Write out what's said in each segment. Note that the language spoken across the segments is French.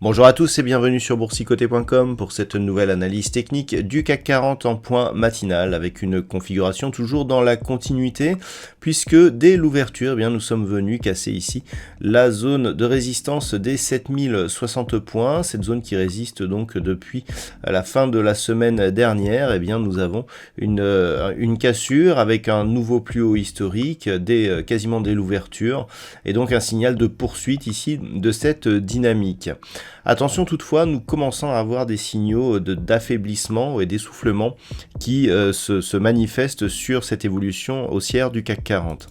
Bonjour à tous et bienvenue sur boursicoté.com pour cette nouvelle analyse technique du CAC 40 en point matinal avec une configuration toujours dans la continuité puisque dès l'ouverture, nous sommes venus casser ici la zone de résistance des 7060 points, cette zone qui résiste donc depuis la fin de la semaine dernière. Nous avons une cassure avec un nouveau plus haut historique quasiment dès l'ouverture et donc un signal de poursuite ici de cette dynamique. Attention toutefois, nous commençons à avoir des signaux d'affaiblissement et d'essoufflement qui se manifestent sur cette évolution haussière du CAC 40.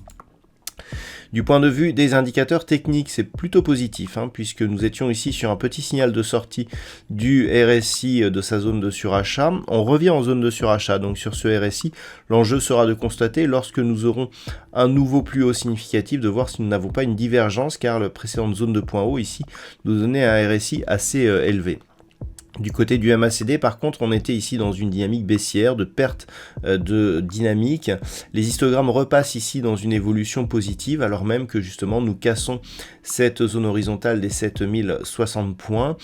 Du point de vue des indicateurs techniques, c'est plutôt positif, puisque nous étions ici sur un petit signal de sortie du RSI de sa zone de surachat. On revient en zone de surachat, donc sur ce RSI, l'enjeu sera de constater lorsque nous aurons un nouveau plus haut significatif, de voir si nous n'avons pas une divergence, car la précédente zone de point haut ici nous donnait un RSI assez élevé. Du côté du MACD, par contre, on était ici dans une dynamique baissière, de perte de dynamique. Les histogrammes repassent ici dans une évolution positive, alors même que justement nous cassons cette zone horizontale des 7060 points.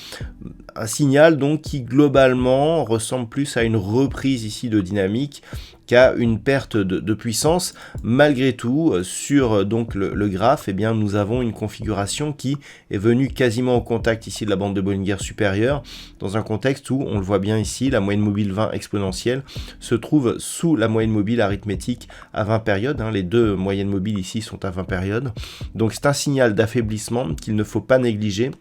Un signal donc qui globalement ressemble plus à une reprise ici de dynamique qu'à une perte de puissance. Malgré tout, sur donc le graphe, nous avons une configuration qui est venue quasiment au contact ici de la bande de Bollinger supérieure, dans un contexte où, on le voit bien ici, la moyenne mobile 20 exponentielle se trouve sous la moyenne mobile arithmétique à 20 périodes. Les deux moyennes mobiles ici sont à 20 périodes. Donc c'est un signal d'affaiblissement qu'il ne faut pas négliger.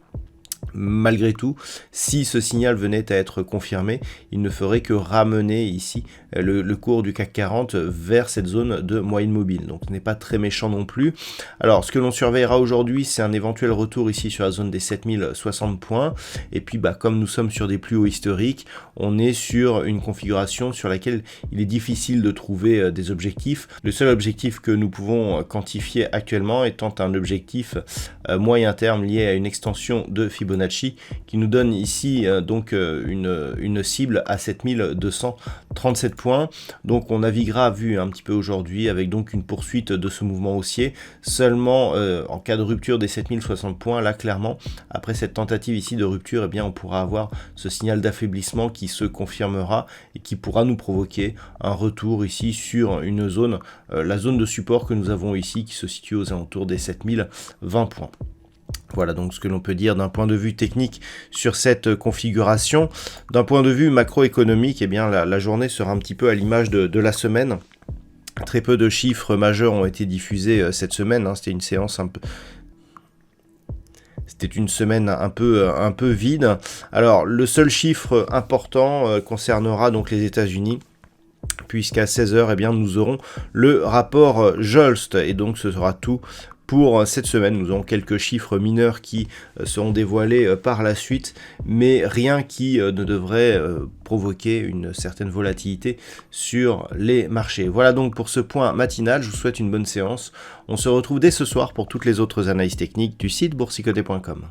Malgré tout, si ce signal venait à être confirmé, il ne ferait que ramener ici le cours du CAC 40 vers cette zone de moyenne mobile. Donc ce n'est pas très méchant non plus. Alors ce que l'on surveillera aujourd'hui, c'est un éventuel retour ici sur la zone des 7060 points. Et puis comme nous sommes sur des plus hauts historiques, on est sur une configuration sur laquelle il est difficile de trouver des objectifs. Le seul objectif que nous pouvons quantifier actuellement étant un objectif moyen terme lié à une extension de Fibonacci qui nous donne ici une cible à 7237 points. Donc on naviguera vu un petit peu aujourd'hui avec donc une poursuite de ce mouvement haussier seulement en cas de rupture des 7060 points. Là clairement, après cette tentative ici de rupture, on pourra avoir ce signal d'affaiblissement qui se confirmera et qui pourra nous provoquer un retour ici sur une zone, la zone de support que nous avons ici qui se situe aux alentours des 7020 points. Voilà donc ce que l'on peut dire d'un point de vue technique sur cette configuration. D'un point de vue macroéconomique, la journée sera un petit peu à l'image de la semaine. Très peu de chiffres majeurs ont été diffusés cette semaine. C'était une séance un peu... C'était une semaine un peu vide. Alors le seul chiffre important concernera donc les États-Unis, puisqu'à 16h, nous aurons le rapport Jolst, et donc ce sera tout pour cette semaine. Nous aurons quelques chiffres mineurs qui seront dévoilés par la suite, mais rien qui ne devrait provoquer une certaine volatilité sur les marchés. Voilà donc pour ce point matinal, je vous souhaite une bonne séance. On se retrouve dès ce soir pour toutes les autres analyses techniques du site boursicoté.com.